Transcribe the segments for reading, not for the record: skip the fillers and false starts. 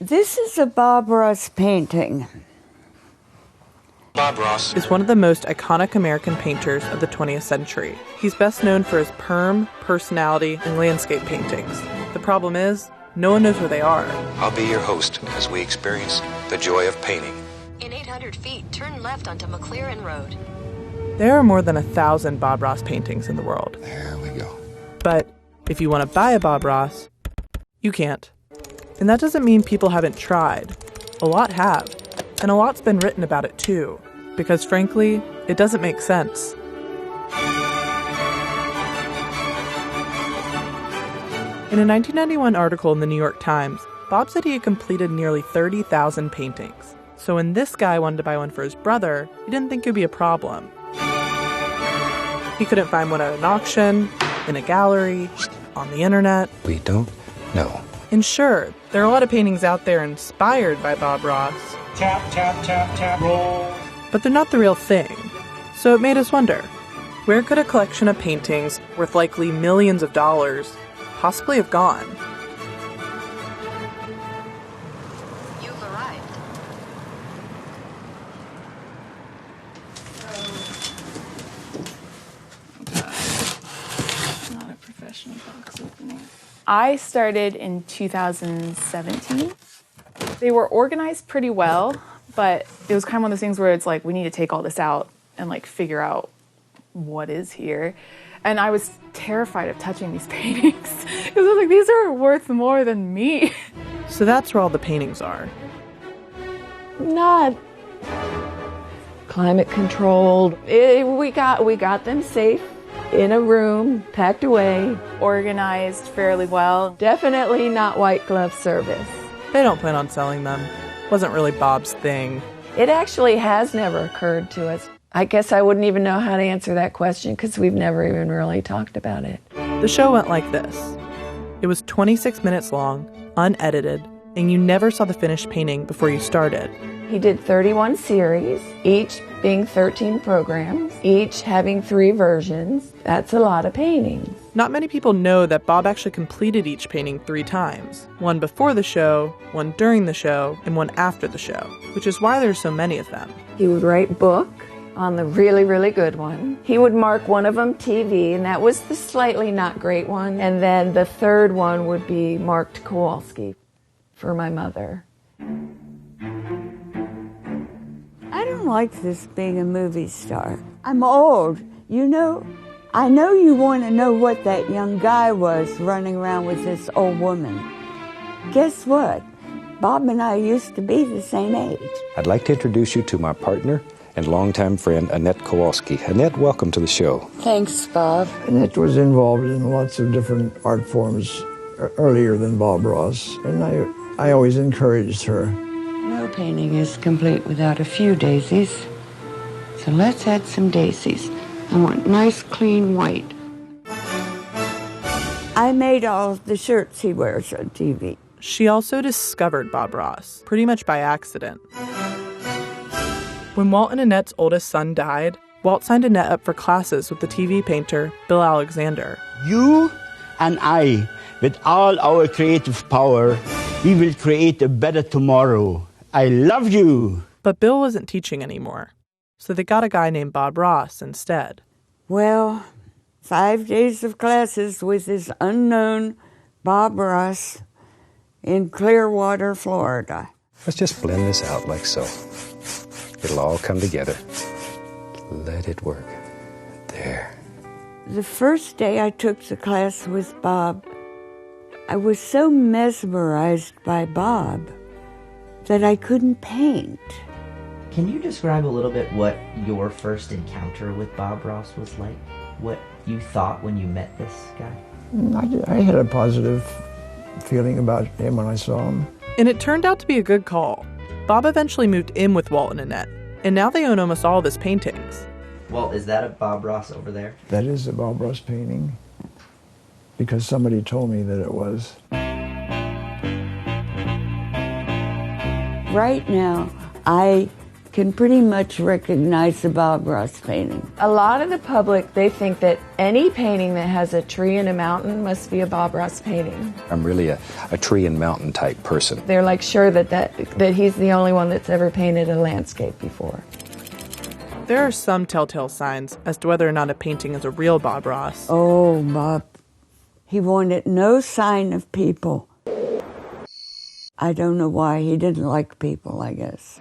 This is a Bob Ross painting. Bob Ross is one of the most iconic American painters of the 20th century. He's best known for his perm, personality, and landscape paintings. The problem is, no one knows where they are. I'll be your host as we experience the joy of painting. In 800 feet, turn left onto McLaren Road. There are more than 1,000 Bob Ross paintings in the world. There we go. But if you want to buy a Bob Ross, you can't. And that doesn't mean people haven't tried. A lot have. And a lot's been written about it too. Because frankly, it doesn't make sense. In a 1991 article in the New York Times, Bob said he had completed nearly 30,000 paintings. So when this guy wanted to buy one for his brother, he didn't think it would be a problem. He couldn't find one at an auction, in a gallery, on the internet. We don't know. And sure, there are a lot of paintings out there inspired by Bob Ross. Tap, tap, tap, tap, roll. But they're not the real thing. So it made us wonder, where could a collection of paintings worth likely millions of dollars possibly have gone? You've arrived. Not a professional box opener. I started in 2017. They were organized pretty well, but it was kind of one of those things where it's like, we need to take all this out and like figure out what is here. And I was terrified of touching these paintings because I was like, these are worth more than me. So that's where all the paintings are. Not climate controlled. We got them safe in a room, packed away. Organized fairly well. Definitely not white glove service. They don't plan on selling them. Wasn't really Bob's thing. It actually has never occurred to us. I guess I wouldn't even know how to answer that question because we've never even really talked about it. The show went like this. It was 26 minutes long, unedited, and you never saw the finished painting before you started. He did 31 series, each being 13 programs, each having 3 versions. That's a lot of paintings. Not many people know that Bob actually completed each painting 3 times. One before the show, one during the show, and one after the show, which is why there's so many of them. He would write book on the really, really good one. He would mark one of them TV, and that was the slightly not great one. And then the third one would be marked Kowalski for my mother. I don't like this being a movie star. I'm old. I know you want to know what that young guy was running around with this old woman. Guess what? Bob and I used to be the same age. I'd like to introduce you to my partner and longtime friend, Annette Kowalski. Annette, welcome to the show. Thanks, Bob. Annette was involved in lots of different art forms earlier than Bob Ross, and I always encouraged her. No painting is complete without a few daisies. So let's add some daisies. I want nice, clean white. I made all of the shirts he wears on TV. She also discovered Bob Ross, pretty much by accident. When Walt and Annette's oldest son died, Walt signed Annette up for classes with the TV painter Bill Alexander. You and I, with all our creative power, we will create a better tomorrow. I love you. But Bill wasn't teaching anymore, so they got a guy named Bob Ross instead. Well, 5 days of classes with this unknown Bob Ross in Clearwater, Florida. Let's just blend this out like so. It'll all come together. Let it work. There. The first day I took the class with Bob, I was so mesmerized by Bob that I couldn't paint. Can you describe a little bit what your first encounter with Bob Ross was like? What you thought when you met this guy? I had a positive feeling about him when I saw him. And it turned out to be a good call. Bob eventually moved in with Walt and Annette, and now they own almost all of his paintings. Walt, is that a Bob Ross over there? That is a Bob Ross painting, because somebody told me that it was. Right now, I can pretty much recognize the Bob Ross painting. A lot of the public, they think that any painting that has a tree and a mountain must be a Bob Ross painting. I'm really a tree and mountain type person. They're like sure that he's the only one that's ever painted a landscape before. There are some telltale signs as to whether or not a painting is a real Bob Ross. Oh, Bob. He wanted no sign of people. I don't know why. He didn't like people, I guess.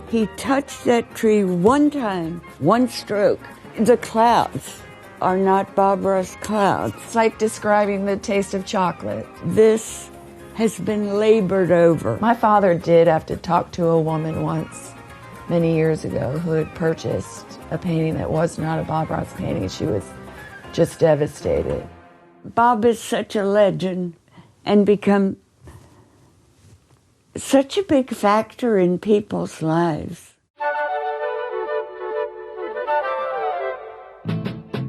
He touched that tree one time, one stroke. The clouds are not Bob Ross clouds. It's like describing the taste of chocolate. This has been labored over. My father did have to talk to a woman once, many years ago, who had purchased a painting that was not a Bob Ross painting. She was just devastated. Bob is such a legend and become such a big factor in people's lives.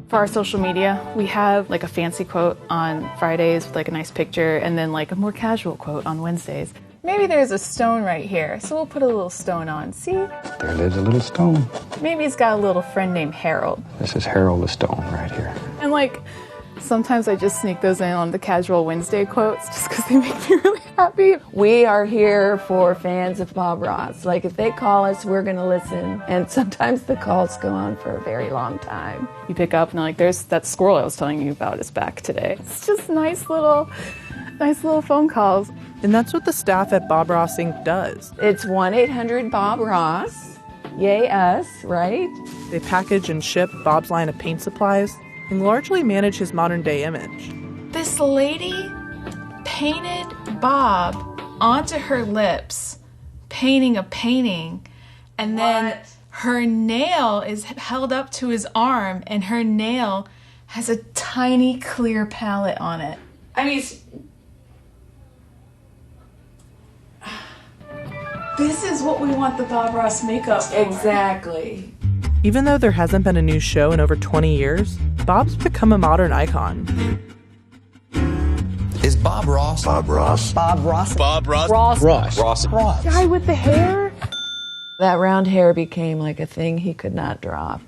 For our social media, we have like a fancy quote on Fridays with like a nice picture, and then like a more casual quote on Wednesdays. Maybe there's a stone right here, so we'll put a little stone on. See? There lives a little stone. Maybe he's got a little friend named Harold. This is Harold the Stone right here. And like, sometimes I just sneak those in on the casual Wednesday quotes just because they make me really happy. We are here for fans of Bob Ross. Like, if they call us, we're going to listen. And sometimes the calls go on for a very long time. You pick up and they're like, there's that squirrel I was telling you about is back today. It's just nice little phone calls. And that's what the staff at Bob Ross Inc. does. It's 1-800-BOB-ROSS. Yay us, right? They package and ship Bob's line of paint supplies and largely manage his modern-day image. This lady painted Bob onto her lips, painting a painting, and then her nail is held up to his arm, and her nail has a tiny clear palette on it. I mean, this is what we want the Bob Ross makeup for. Exactly. Even though there hasn't been a new show in over 20 years, Bob's become a modern icon. Is Bob Ross? Bob Ross. Bob Ross. Bob Ross. Ross. Ross. Guy with the hair? That round hair became like a thing he could not drop.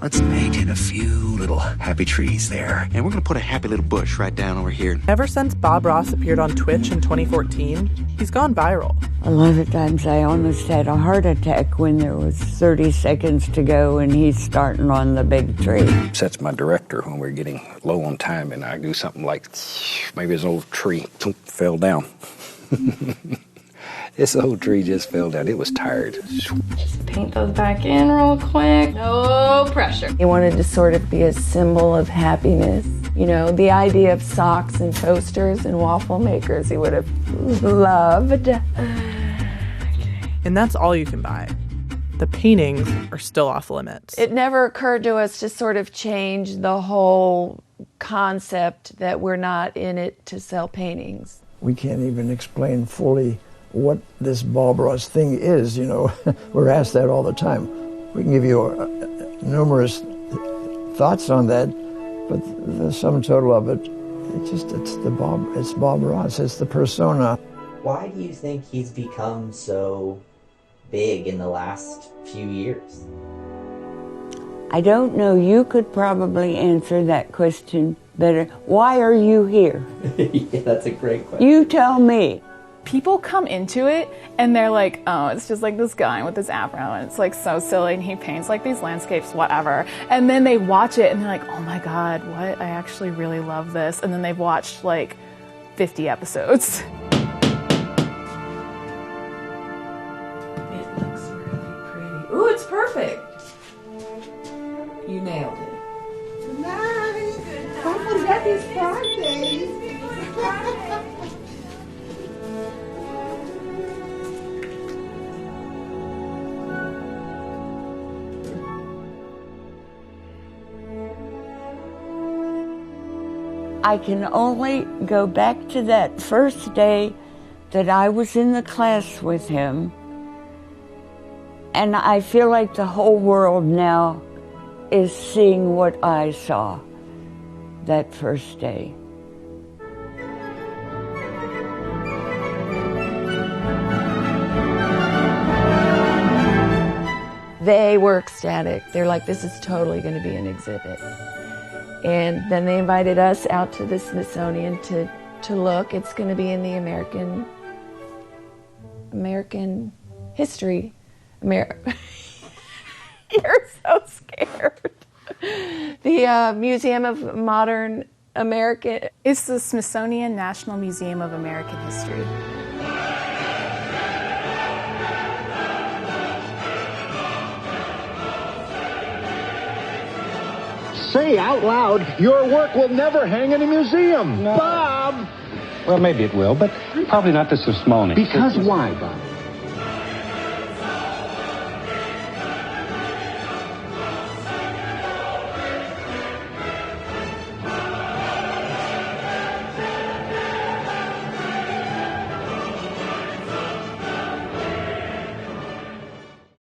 Let's paint in a few little happy trees there. And we're going to put a happy little bush right down over here. Ever since Bob Ross appeared on Twitch in 2014, he's gone viral. A lot of times I almost had a heart attack when there was 30 seconds to go and he's starting on the big tree. That's my director when we're getting low on time, and I do something like, maybe this old tree fell down. This old tree just fell down. It was tired. Just paint those back in real quick. No pressure. He wanted to sort of be a symbol of happiness. You know, the idea of socks and toasters and waffle makers he would have loved. And that's all you can buy. The paintings are still off limits. It never occurred to us to sort of change the whole concept that we're not in it to sell paintings. We can't even explain fully what this Bob Ross thing is, you know. We're asked that all the time. We can give you numerous thoughts on that, but the sum total of it, it's Bob Ross, it's the persona. Why do you think he's become so big in the last few years? I don't know. You could probably answer that question better. Why are you here? Yeah, that's a great question. You tell me. People come into it and they're like, oh, it's just like this guy with his afro and it's like so silly and he paints like these landscapes, whatever. And then they watch it and they're like, oh my God, what? I actually really love this. And then they've watched like 50 episodes. It looks really pretty. Ooh, it's perfect. You nailed it. Good night. Don't forget these Fridays. I can only go back to that first day that I was in the class with him, and I feel like the whole world now is seeing what I saw that first day. They were ecstatic. They're like, this is totally going to be an exhibit. And then they invited us out to the Smithsonian to look. It's going to be in the American history. You're so scared. The Museum of Modern American. It's the Smithsonian National Museum of American History. Say out loud, your work will never hang in a museum. No. Bob! Well, maybe it will, but probably not the Smithsonian. Because why, Bob?